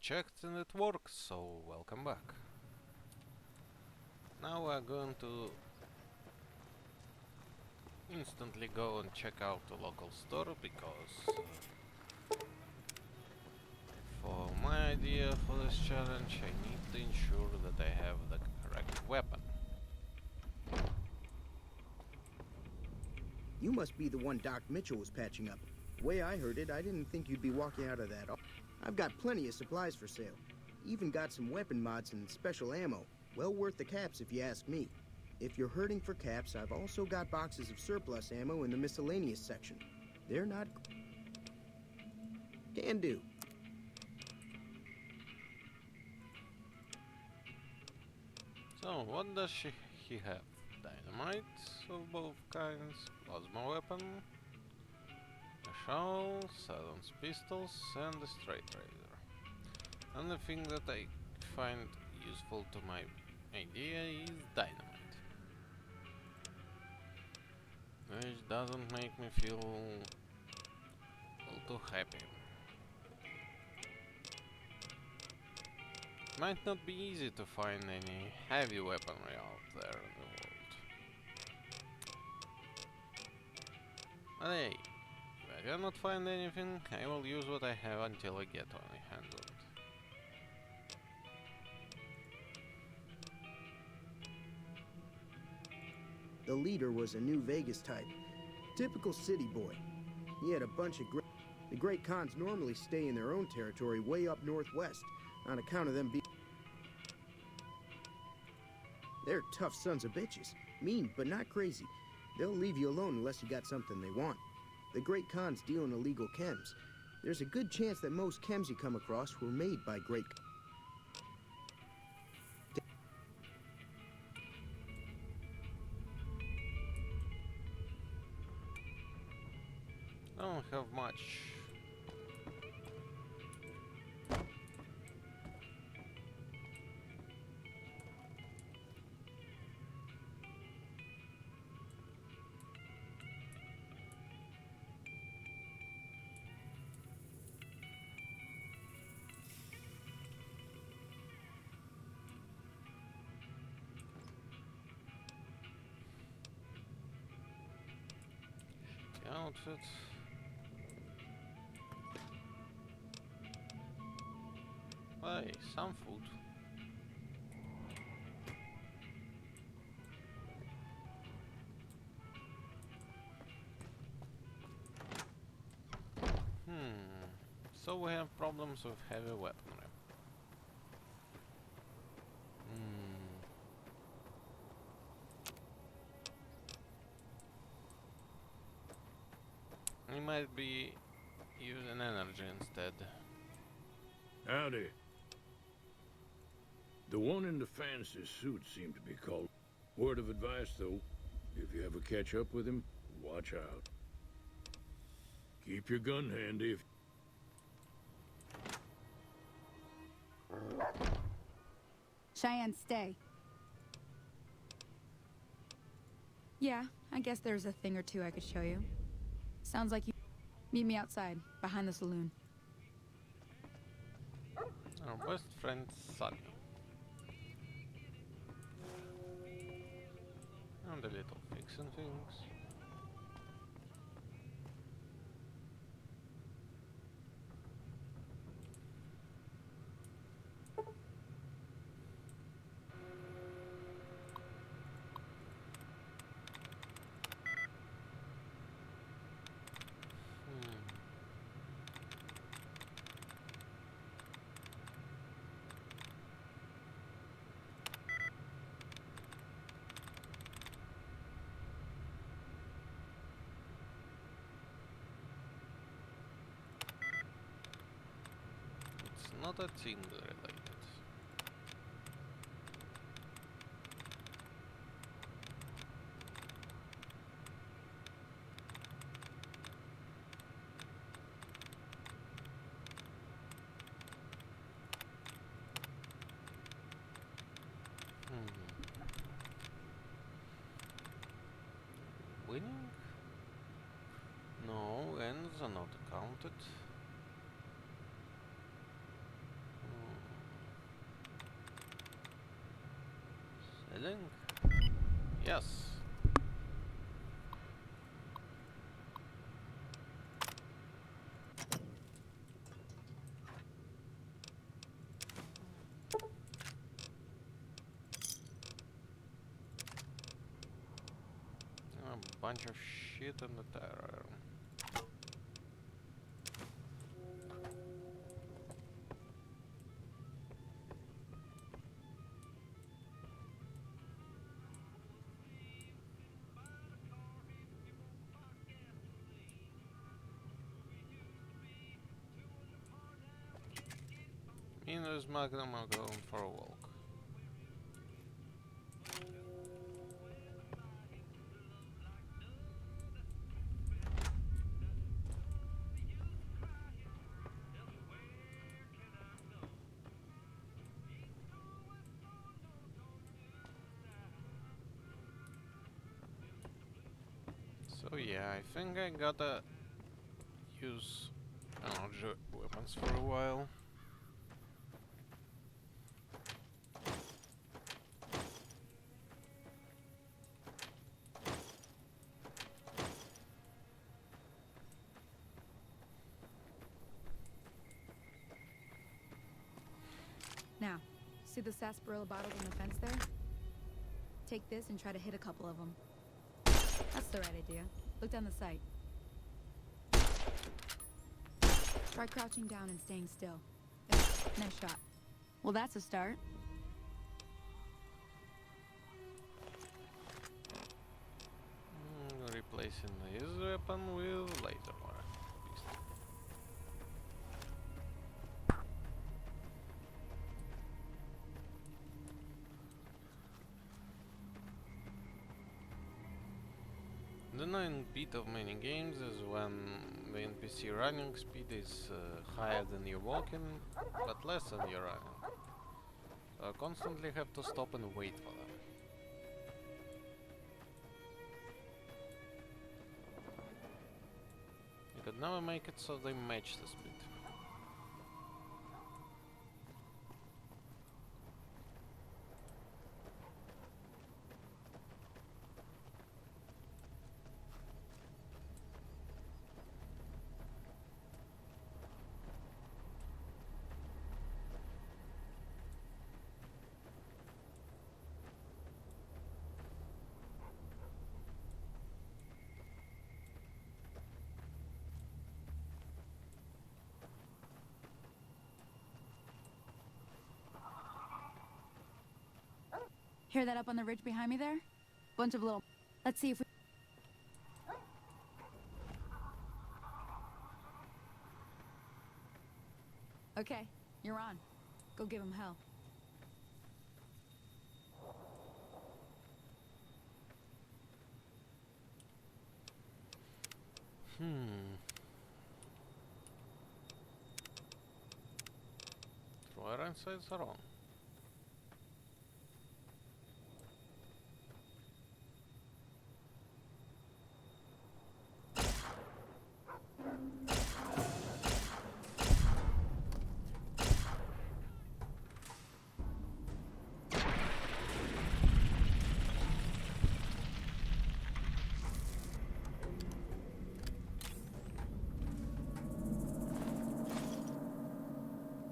checked and it works, so welcome back. Now we're going to instantly go and check out the local store because for my idea for this challenge I need to ensure that I have the correct weapon. You must be the one Doc Mitchell was patching up. The way I heard it, I didn't think you'd be walking out of that. I've got plenty of supplies for sale. Even got some weapon mods and special ammo. Well worth the caps if you ask me. If you're hurting for caps, I've also got boxes of surplus ammo in the miscellaneous section. They're not... Can do. So, what does he have? Dynamite of both kinds, plasma weapon, a shovel, silenced pistols, and a straight razor. Only thing that I find useful to my idea is dynamite, which doesn't make me feel all too happy. Might not be easy to find any heavy weaponry out there in the world. But hey, if I cannot find anything, I will use what I have until I get my hands on it. The leader was a New Vegas type. Typical city boy. He had a bunch of The Great Khans normally stay in their own territory way up northwest, on account of them being... They're tough sons of bitches. Mean, but not crazy. They'll leave you alone unless you got something they want. The Great Khans deal in illegal chems. There's a good chance that most chems you come across were made by Great... Don't have much. The outfit. Hey, some food. So we have problems with heavy weaponry. We might be using energy instead. Howdy. The one in the fancy suit seemed to be called. Word of advice, though, if you ever catch up with him, watch out. Keep your gun handy if... Cheyenne, stay. Yeah, I guess there's a thing or two I could show you. Sounds like you... Meet me outside, behind the saloon. Our best friend Sunny. And a little fixing things. It's not a thing related. Winning? No, ends are not counted. Healing? Yes. A bunch of shit in the terror. Me and this Magnum are going for a walk. So yeah, I think I gotta use energy weapons for a while. Now, see the sarsaparilla bottles on the fence there? Take this and try to hit a couple of them. That's the right idea. Look down the sight. Try crouching down and staying still. There, nice shot. Well, that's a start. Replacing his weapon with laser bar. The annoying bit of many games is when the NPC running speed is higher than your walking, but less than your running. So I constantly have to stop and wait for them. You could never make it so they match the speed. Hear that up on the ridge behind me there? Bunch of little... Let's see if we... Okay, you're on. Go give him hell. Throw iron sights are on.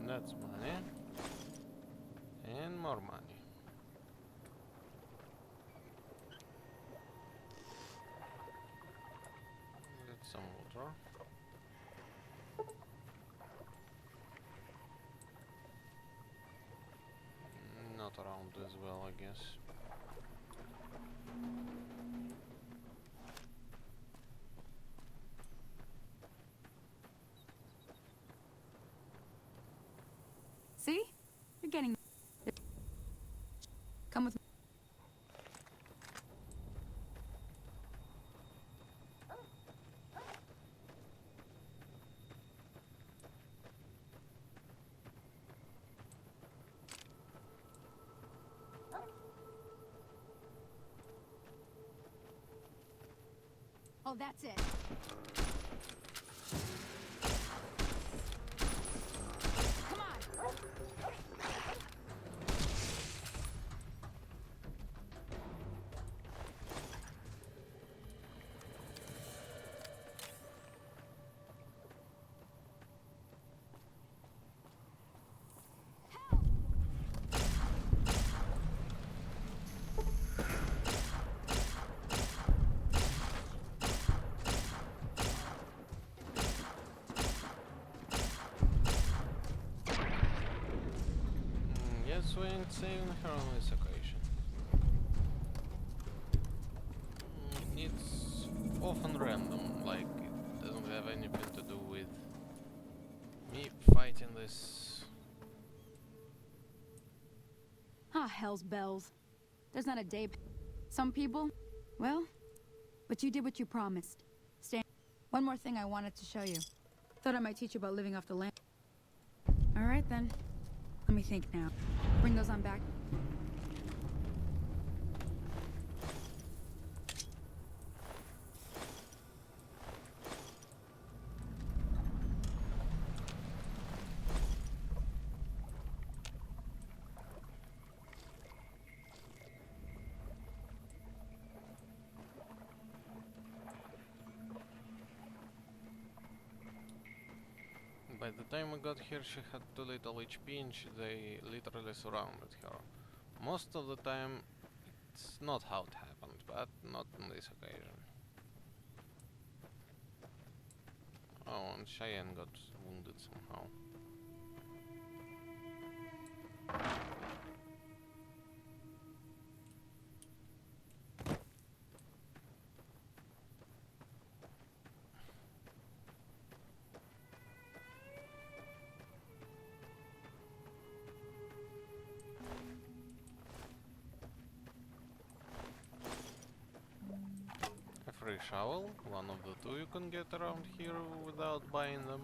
That's money. And more money. Get some water. Not around as well, I guess. See? You're getting... Come with me. Oh, that's it. Come on. guess we ain't saving her on this occasion. It's often random, like it doesn't have anything to do with me fighting this. Ah, hell's bells. There's not a day. Some people, well, but you did what you promised. Stay. One more thing I wanted to show you. Thought I might teach you about living off the land. All right then. Let me think now. Bring those on back. By the time we got here, she had too little HP and they literally surrounded her. Most of the time, it's not how it happened, but not on this occasion. Oh, and Cheyenne got wounded somehow. A free shovel, one of the two you can get around here without buying them.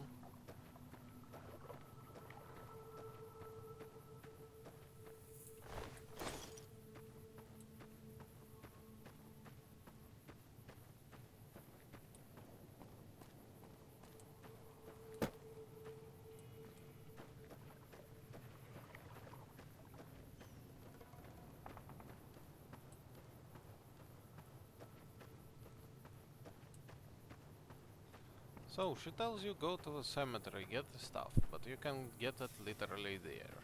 So, she tells you go to the cemetery, get the stuff, but you can get it literally there.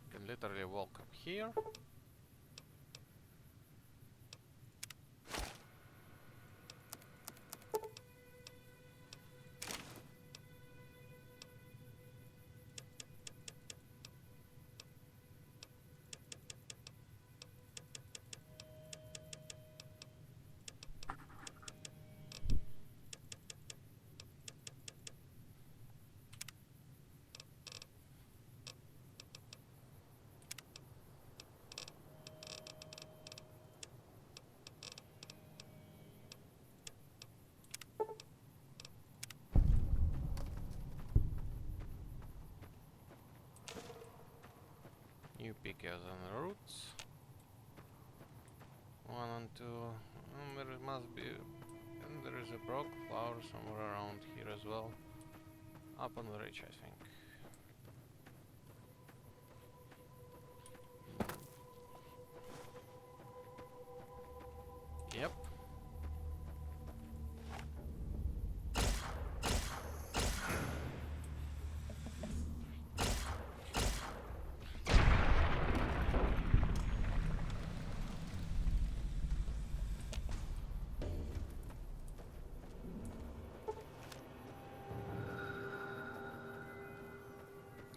You can literally walk up here. You pick as on routes. 1 and 2. There must be. And there is a broke flower somewhere around here as well. Up on the ridge, I think. Yep.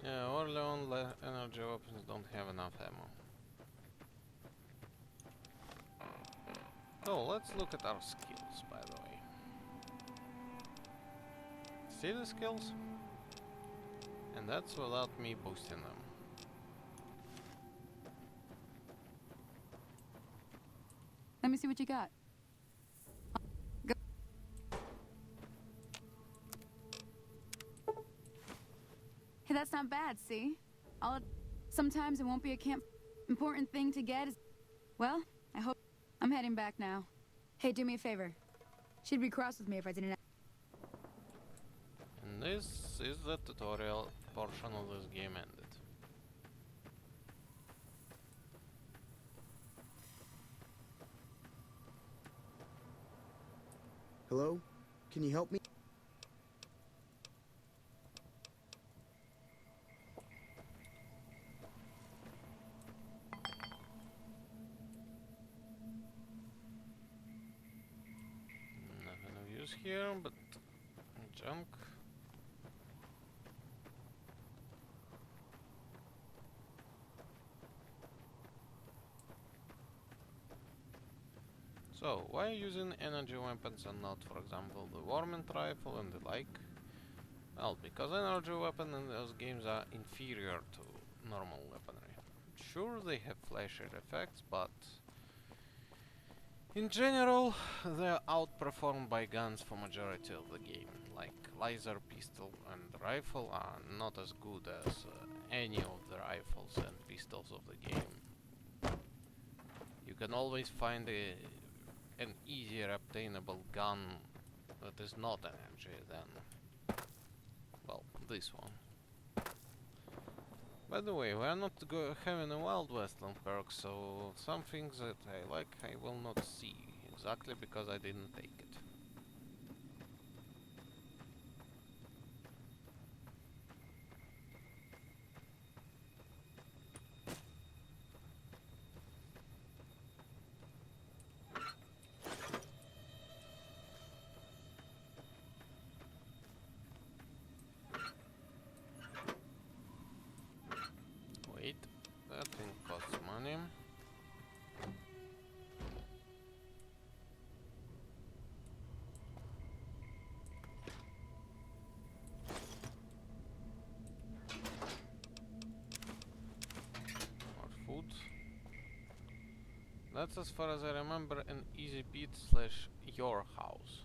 Yeah, Orlean energy weapons don't have enough ammo. So let's look at our skills, by the way. See the skills? And that's without me boosting them. Let me see what you got. Go. Hey, that's not bad, see? Sometimes it won't be a camp. Important thing to get is... Well, I hope... I'm heading back now. Hey, do me a favor. She'd be cross with me if I didn't... And this is the tutorial portion of this game ended. Hello? Can you help me? Nothing of use here, but junk. So, why using energy weapons and not, for example, the Warmint rifle and the like? Well, because energy weapons in those games are inferior to normal weaponry. Sure, they have flashy effects, but in general, they're outperformed by guns for majority of the game. Like laser pistol and rifle are not as good as any of the rifles and pistols of the game. You can always find an easier obtainable gun that is not energy than, well, this one. By the way, we are not having a Wild Westland perk, so some things that I like I will not see, exactly because I didn't take it. Wait, that thing costs money. More food. That's, as far as I remember, an Easy Pete slash your house.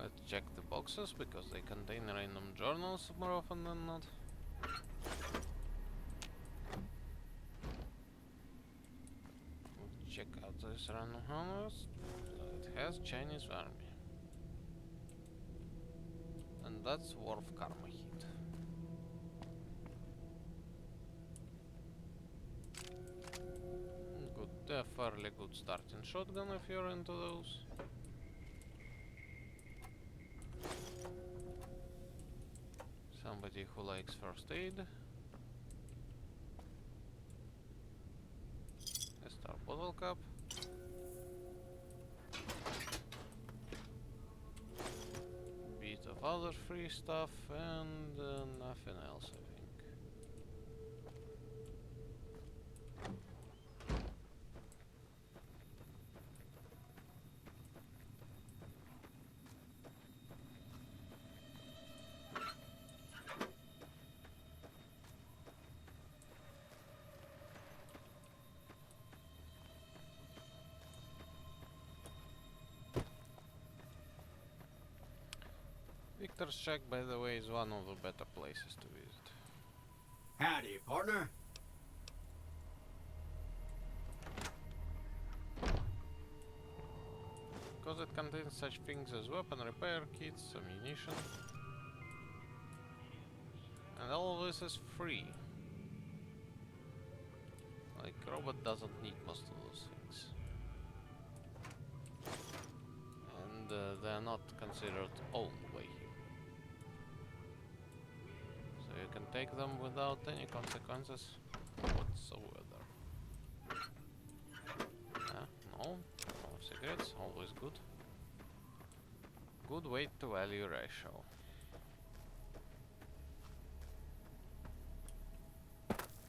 Let's check the boxes because they contain random journals more often than not. Let's check out this random house. It has Chinese army. And that's Worf Karma Heat. Good, a fairly good starting shotgun if you're into those. Somebody who likes first aid. A star bottle cap. Bit of other free stuff and nothing else, I think. Victor's Shack, by the way, is one of the better places to visit. Howdy, partner. Because it contains such things as weapon repair kits, ammunition. And all of this is free. Like, robot doesn't need most of those things. And they're not considered owned by him. So you can take them without any consequences whatsoever. No cigarettes, always good. Good weight to value ratio.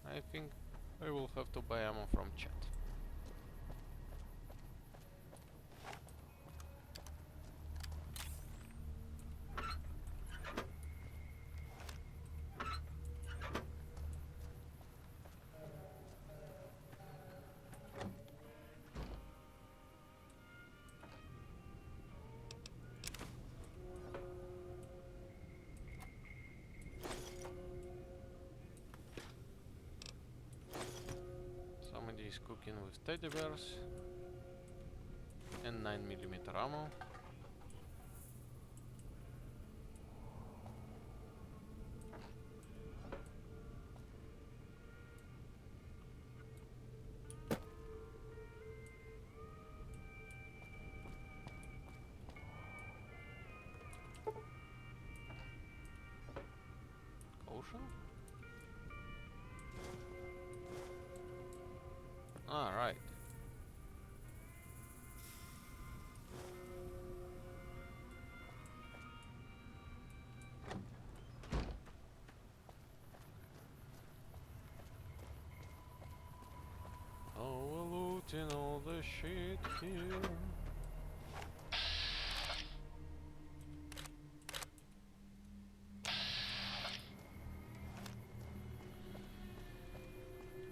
I think I will have to buy ammo from chat. Somebody is cooking with teddy bears and 9mm ammo. potion? Alright. Oh, we're looting all the shit here.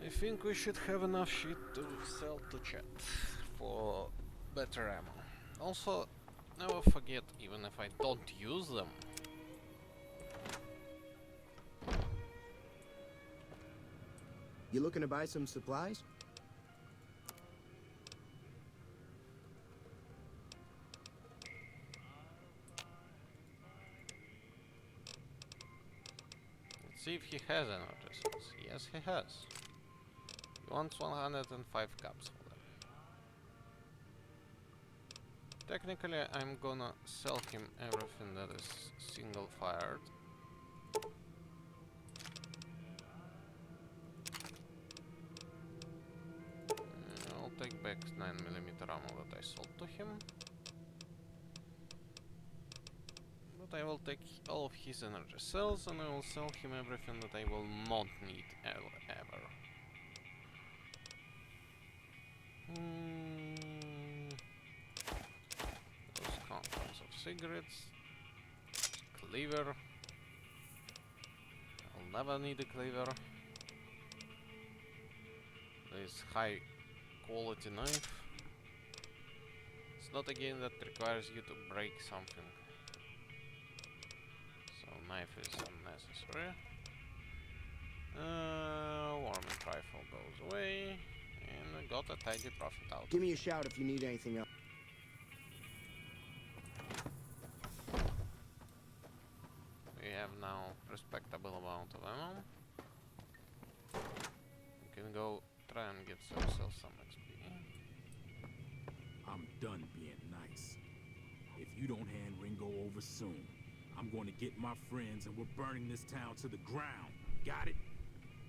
I think we should have enough shit to sell to chat for better ammo. Also, never forget, even if I don't use them, You looking to buy some supplies? let's see if he has any addresses. Yes, he has. He wants 105 caps for them. Technically, I'm gonna sell him everything that is single fired. I'll take back 9mm ammo that I sold to him. But I will take all of his energy cells and I will sell him everything that I will not need ever. Those contents of cigarettes. Cleaver. I'll never need a cleaver. This high quality knife. It's not a game that requires you to break something. So knife is unnecessary. Warming rifle goes away. And I got a tidy profit out. Give me a shout if you need anything else. We have now respectable amount of ammo. We can go try and get ourselves some XP. I'm done being nice. If you don't hand Ringo over soon, I'm going to get my friends and we're burning this town to the ground. Got it?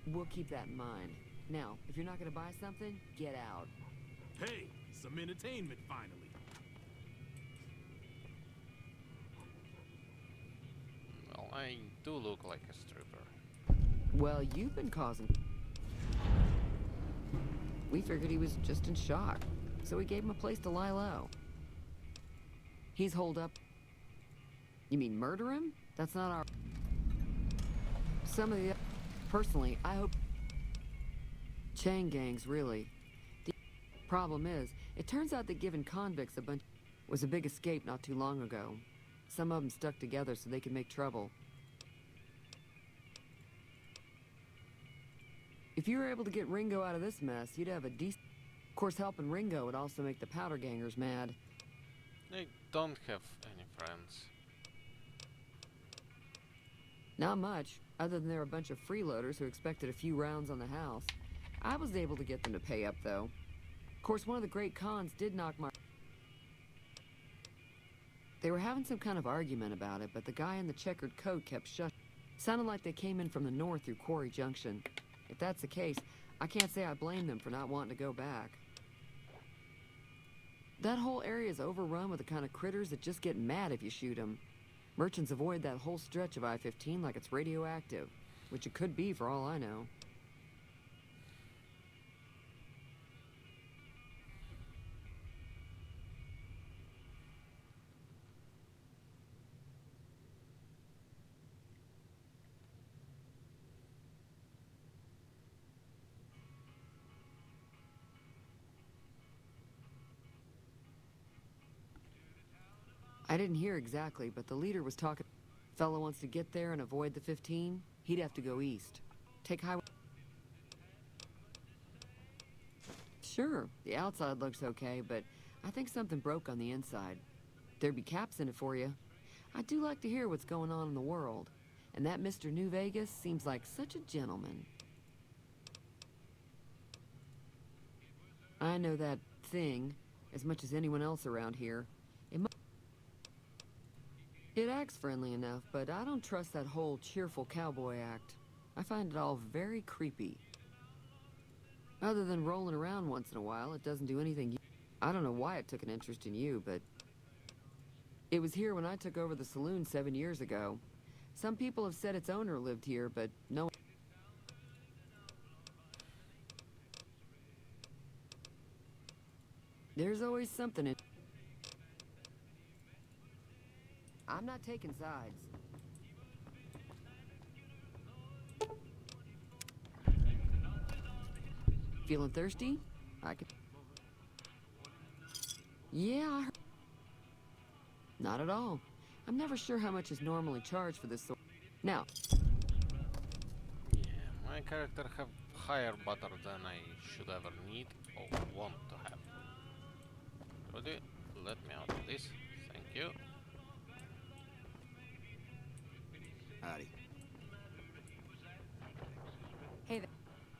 We'll keep that in mind. Now, if you're not gonna buy something, get out. Hey, some entertainment finally. Well, I do look like a stripper. Well, you've been causing... We figured he was just in shock, so we gave him a place to lie low. He's holed up. You mean murder him? That's not our... Some of the... Personally, I hope... Chain gangs, really. The problem is, it turns out that giving convicts a bunch was a big escape not too long ago. Some of them stuck together so they could make trouble. If you were able to get Ringo out of this mess, you'd have a decent... Of course, helping Ringo would also make the powder gangers mad. I don't have any friends. Not much, other than they're a bunch of freeloaders who expected a few rounds on the house. I was able to get them to pay up, though. Of course, one of the great cons did knock my... They were having some kind of argument about it, but the guy in the checkered coat kept shut. Sounded like they came in from the north through Quarry Junction. If that's the case, I can't say I blame them for not wanting to go back. That whole area is overrun with the kind of critters that just get mad if you shoot them. Merchants avoid that whole stretch of I-15 like it's radioactive, which it could be for all I know. I didn't hear exactly, but the leader was talking. Fellow wants to get there and avoid the 15. He'd have to go east. Take highway. Sure, the outside looks okay, but I think something broke on the inside. There'd be caps in it for you. I do like to hear what's going on in the world. And that Mr. New Vegas seems like such a gentleman. I know that thing as much as anyone else around here. It acts friendly enough, but I don't trust that whole cheerful cowboy act. I find it all very creepy. Other than rolling around once in a while, it doesn't do anything. I don't know why it took an interest in you, but it was here when I took over the saloon 7 years ago. Some people have said its owner lived here, but no. There's always something in. I'm not taking sides. Feeling thirsty? I could. Yeah, I heard. Not at all. I'm never sure how much is normally charged for this sort. Now. Yeah, my character have higher butter than I should ever need or want to have. Rudy, let me out of this. Thank you. Howdy. Hey there.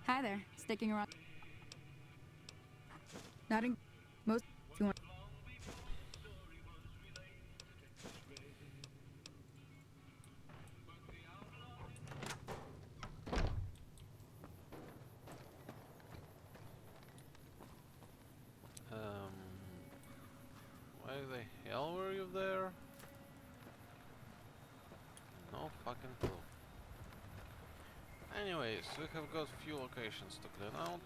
Hi there. Sticking around. Not in most. If you want. Why the hell were you there? No fucking clue. Anyways, we have got few locations to clean out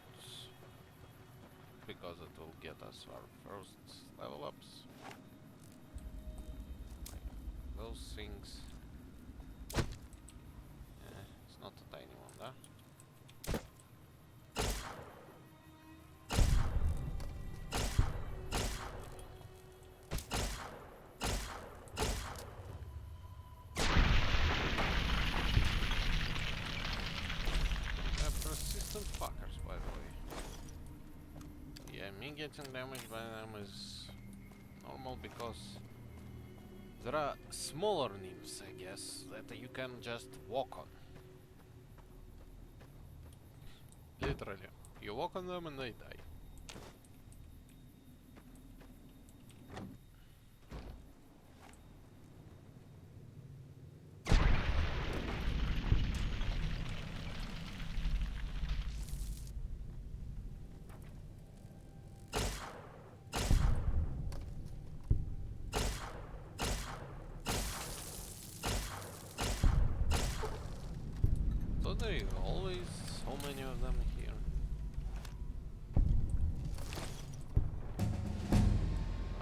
because it will get us our first level ups. Like those things. It's not a tiny one, though. Persistent fuckers, by the way. Yeah, me getting damaged by them is normal because there are smaller nymphs, I guess, that you can just walk on. Literally, you walk on them and they die. So there you go, always so many of them here.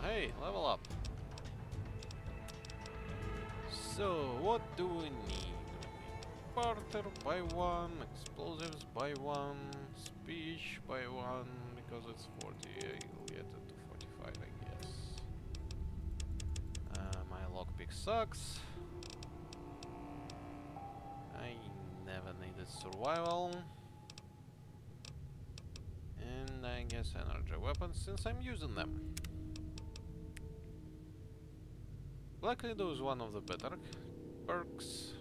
Hey, level up. So, what do we need? Barter by 1, explosives by 1, speech by 1, because it's 40, I'll get it to 45, I guess. My lockpick sucks. I never needed survival. And I guess energy weapons, since I'm using them. Black Widow is one of the better perks.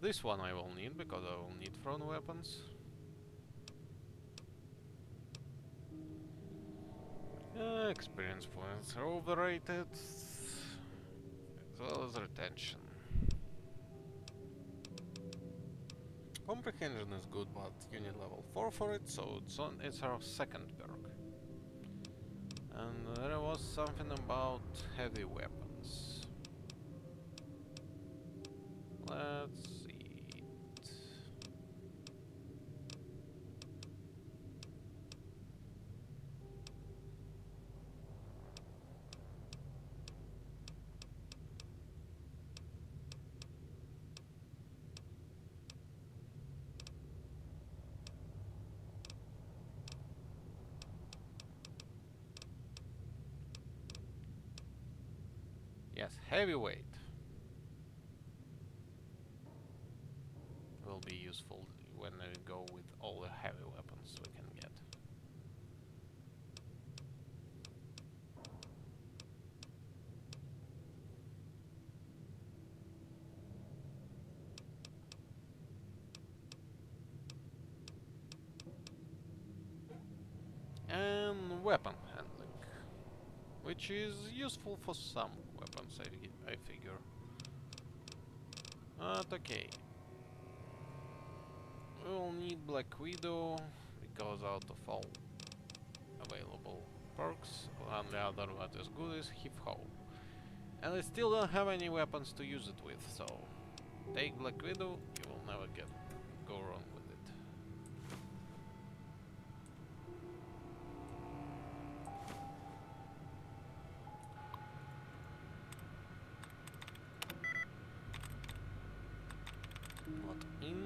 This one I will need, because I will need thrown weapons. Experience points are overrated, as well as retention. Comprehension is good, but you need level 4 for it, so it's our second perk. And there was something about heavy weapons. Let's see it. Yes, heavyweight will be useful when we go with all the heavy weapons we can get. And weapon handling, which is useful for some weapons. weapons, I figure. But okay. We'll need Black Widow, because out of all available perks, and the other one as good as Heave-Ho. And I still don't have any weapons to use it with, so take Black Widow, you will never go wrong with it. Not Ing.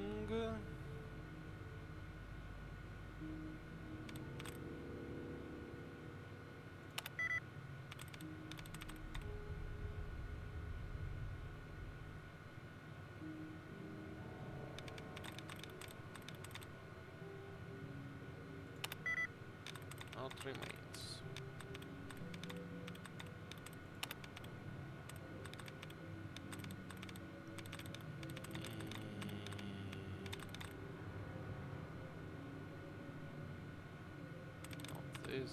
Not remains. Not this.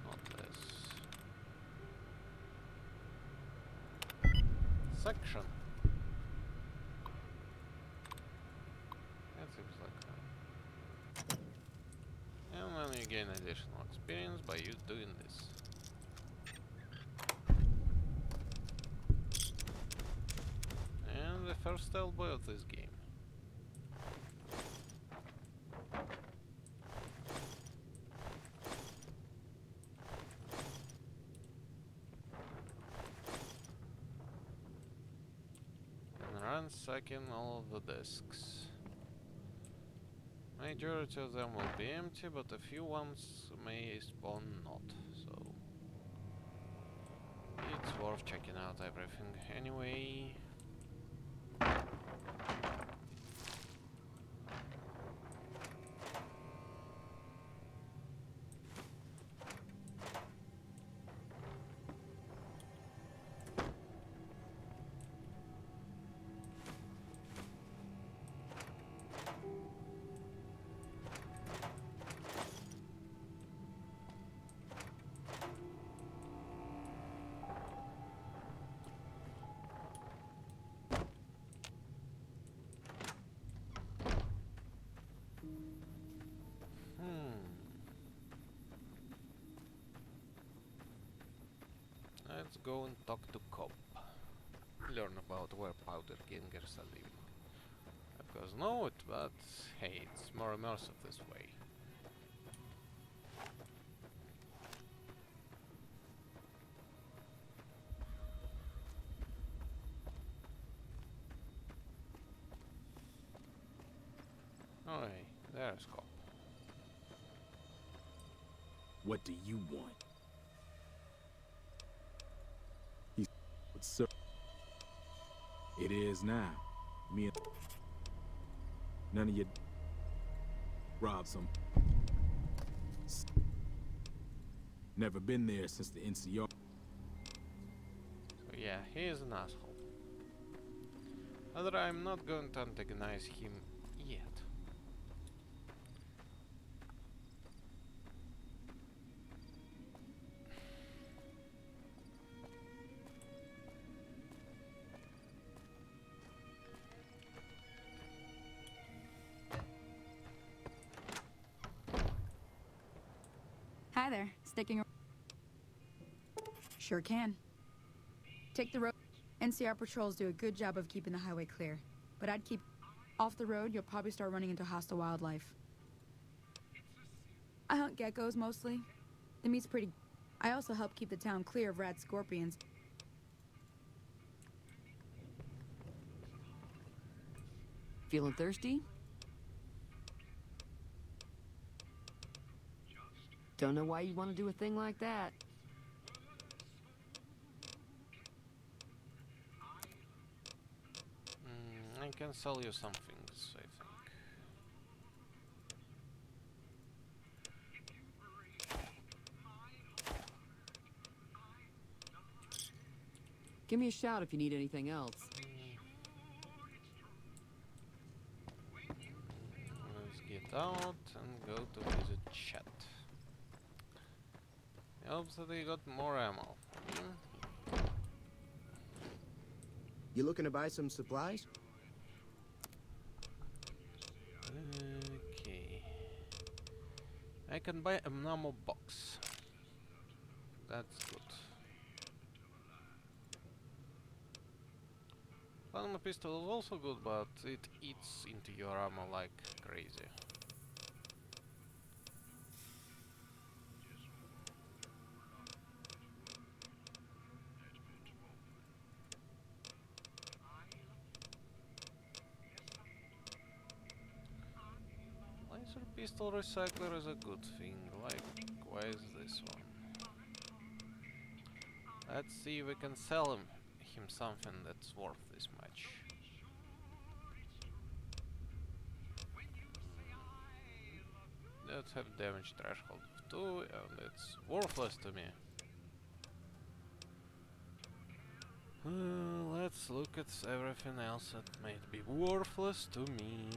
Not this. Section. That seems like that. And then you gain additional experience by you doing this. And the first elbow of this game. And ransacking all of the discs. Majority of them will be empty, but a few ones may spawn not, so it's worth checking out everything anyway. Let's go and talk to Cobb. Learn about where Powder Gangers are living. Of course know it, but hey, it's more immersive this way. Oh hey, there's Cobb. What do you want? He sir. It is now. Me and none of you robbed some. Never been there since the NCR. So yeah, he is an asshole. However, I'm not going to antagonize him yet. Hi there. Sticking around? Sure can. Take the road. NCR patrols do a good job of keeping the highway clear. But I'd keep off the road, you'll probably start running into hostile wildlife. I hunt geckos mostly. The meat's pretty. I also help keep the town clear of rat scorpions. Feeling thirsty? Don't know why you'd want to do a thing like that. I can sell you some things, I think. Give me a shout if you need anything else. Let's get out and go to visit Chet. Helps that he got more ammo. You looking to buy some supplies? Okay. I can buy a ammo box. That's good. Plasma pistol is also good, but it eats into your ammo like crazy. Laser pistol recycler is a good thing. Likewise this one. Let's see if we can sell him something that's worth this much. That have damage threshold of 2 and it's worthless to me. Let's look at everything else that might be worthless to me.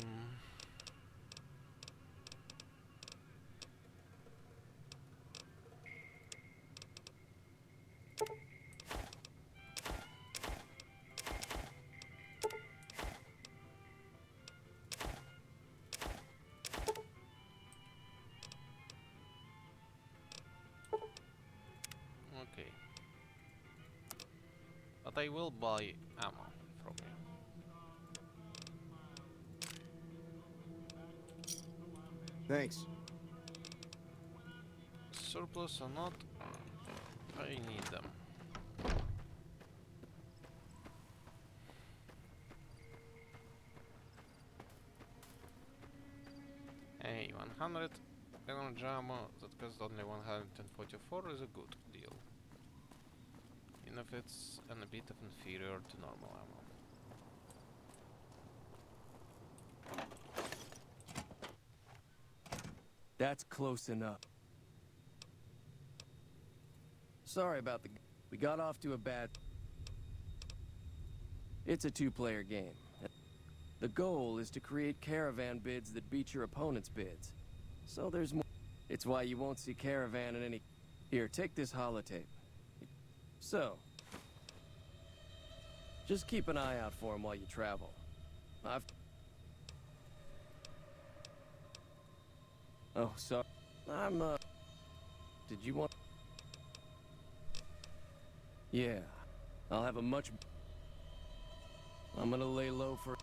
Okay. But I will buy ammo from you. Thanks. Surplus or not, I need them. Hey, 100 energy ammo that costs only 144 is a good deal. Even if it's a bit of inferior to normal ammo. That's close enough. Sorry about the... We got off to a bad... It's a two-player game. The goal is to create caravan bids that beat your opponent's bids. So there's more... It's why you won't see caravan in any... Here, take this holotape. So... Just keep an eye out for him while you travel. Oh, sorry. Did you want... Yeah. I'll have a much... I'm gonna lay low for...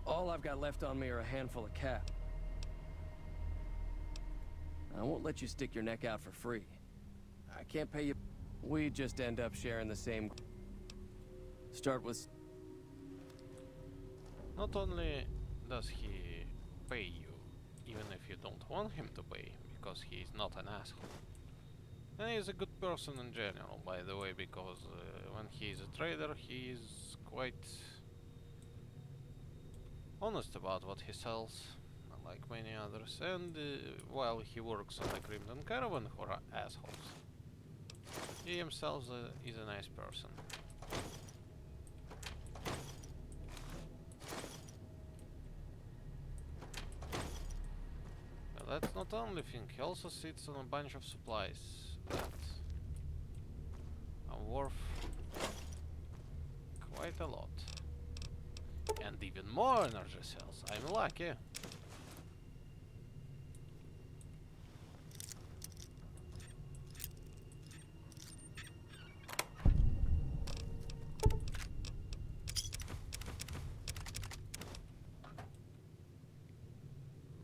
All I've got left on me are a handful of cap. I won't let you stick your neck out for free. I can't pay you... We just end up sharing the same... Start with... Not only does he pay you, even if you don't want him to pay, because he is not an asshole. And he is a good person in general, by the way, because when he is a trader, he is quite honest about what he sells, unlike many others. And while he works on the Crimson Caravan, who are assholes, he himself is a nice person. That's not the only thing, he also sits on a bunch of supplies that are worth quite a lot. And even more energy cells, I'm lucky.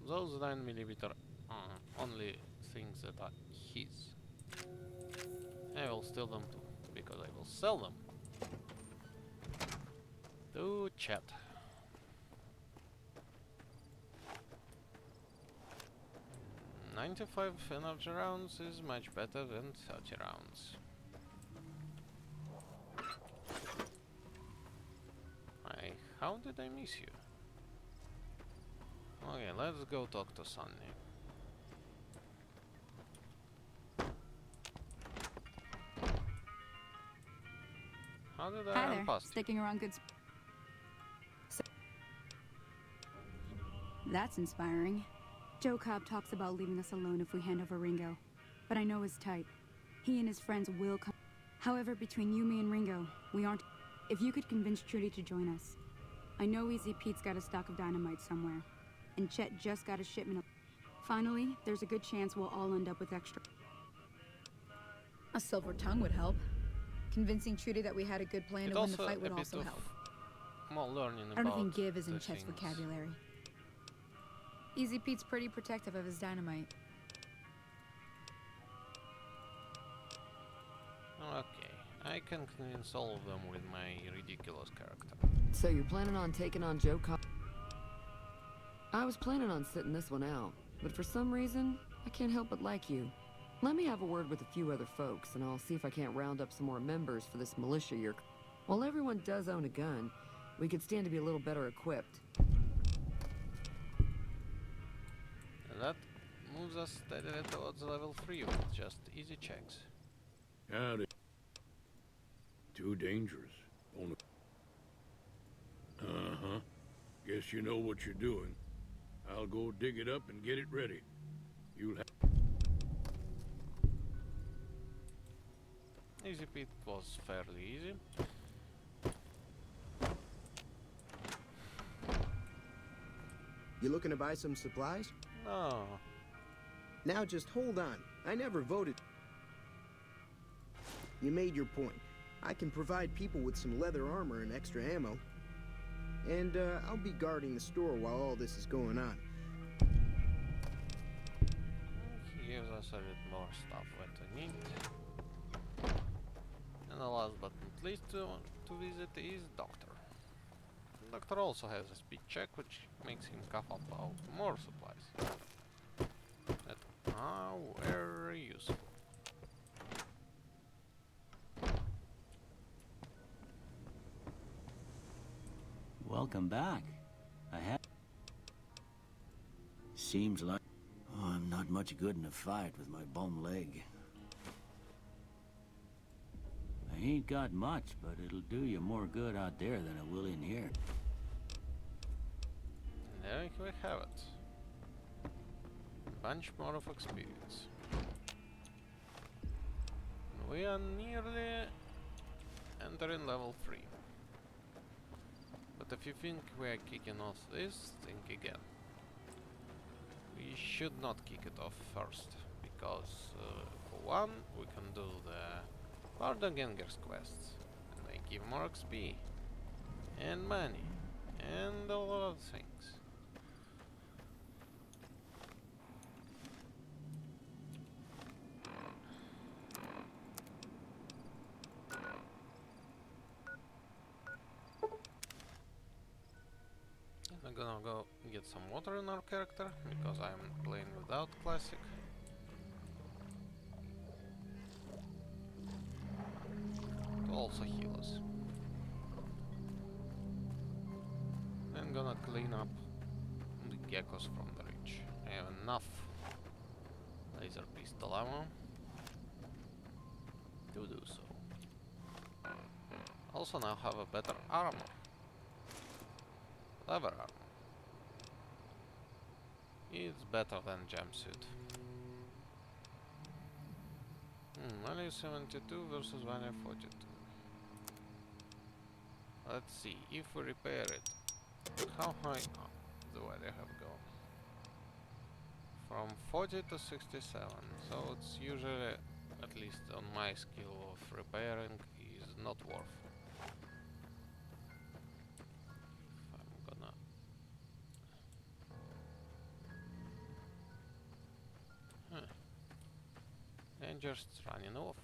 Those 9mm only things that are his. I will steal them too, because I will sell them to chat. "95 energy rounds is much better than 30 rounds. How did I miss you? Okay, let's go talk to Sonny. How did I Hi run there. past you? Sticking around good. That's inspiring. Joe Cobb talks about leaving us alone if we hand over Ringo. but I know his type. He and his friends will come. However, between you, me, and Ringo, we aren't. If you could convince Trudy to join us. I know Easy Pete's got a stock of dynamite somewhere, and Chet just got a shipment of. Finally, there's a good chance we'll all end up with extra. A silver tongue would help. Convincing Trudy that we had a good plan to win the fight would also help. More learning I don't about even give is in the Chet's things. vocabulary. Easy Pete's pretty protective of his dynamite. Okay, I can convince all of them with my ridiculous character. So you're planning on taking on Joe Cobb? I was planning on sitting this one out, but for some reason, I can't help but like you. Let me have a word with a few other folks, and I'll see if I can't round up some more members for this militia you're... While everyone does own a gun, we could stand to be a little better equipped. And that moves us steadily towards level 3 with just easy checks. Howdy. Too dangerous. Uh-huh. Guess you know what you're doing. I'll go dig it up and get it ready. You'll have... Easy Pete was fairly easy. You looking to buy some supplies? No. Now just hold on. I never voted. You made your point. I can provide people with some leather armor and extra ammo. And I'll be guarding the store while all this is going on. He gives us a bit more stuff that we need. And the last but not least to visit is Doctor. Doctor also has a speed check, which makes him cough up out more supplies that are very useful. Welcome back. Seems like... Oh, I'm not much good in a fight with my bum leg. I ain't got much, but it'll do you more good out there than it will in here. And there we have it. Bunch more of experience. We are nearly entering level 3. But if you think we are kicking off this, think again. We should not kick it off first, because for one, we can do the Wardengenger's quests, and they give more XP, and money, and a lot of things. I'm gonna go get some water in our character, because I'm playing without classic. To also heal us. I'm gonna clean up the geckos from the ridge. I have enough laser pistol ammo to do so. Also now have a better armor. Leather armor. It's better than jumpsuit. Value 72 versus value 42. Let's see, if we repair it, how high up do I have gone? From 40 to 67, so it's usually, at least on my skill of repairing, is not worth. I'm gonna... Danger's running off.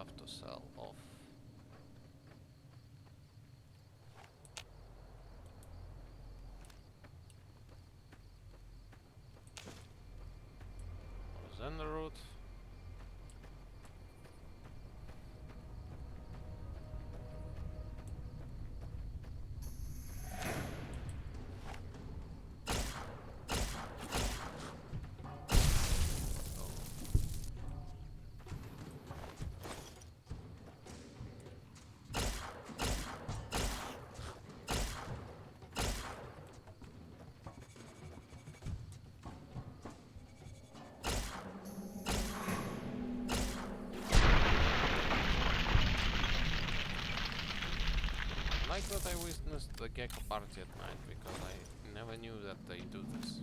stuff to sell off. Zender route. Like that I witnessed the gecko party at night, because I never knew that they do this.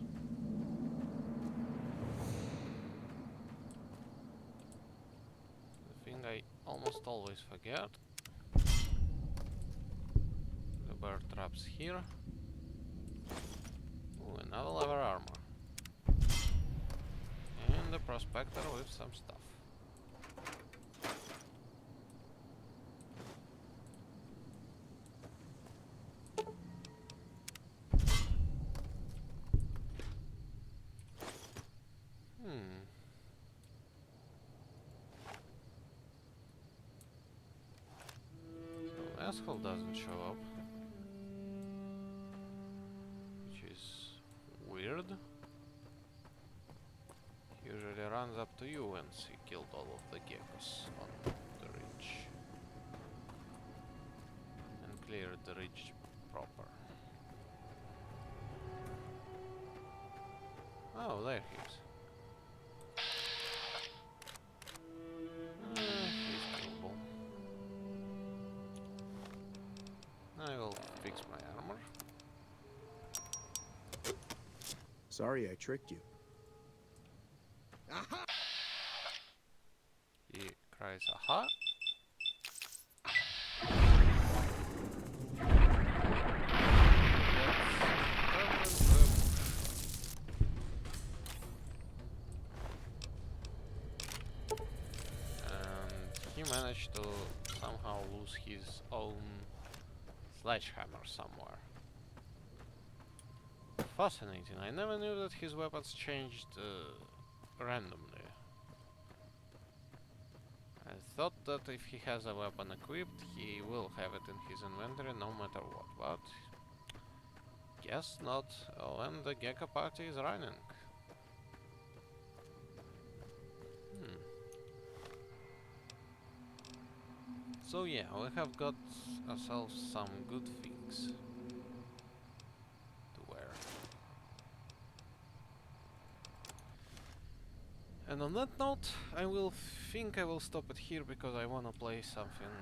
The thing I almost always forget. The bear traps here. Ooh, another leather armor. And the prospector with some stuff. Asshole doesn't show up, which is weird. He usually runs up to you once he killed all of the geckos on the ridge and cleared the ridge proper. Oh, there he is. He's killable. I will fix my armor. Sorry I tricked you. He cries, aha! And he managed to somehow lose his own sledgehammer somewhere. Fascinating. I never knew that his weapons changed randomly. I thought that if he has a weapon equipped, he will have it in his inventory no matter what, but guess not. Oh, and the gecko party is running. So yeah, we have got ourselves some good things to wear. And on that note, I will stop it here, because I wanna play something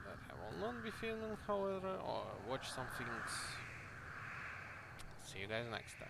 that I will not be filming, however, or watch some things. See you guys next time.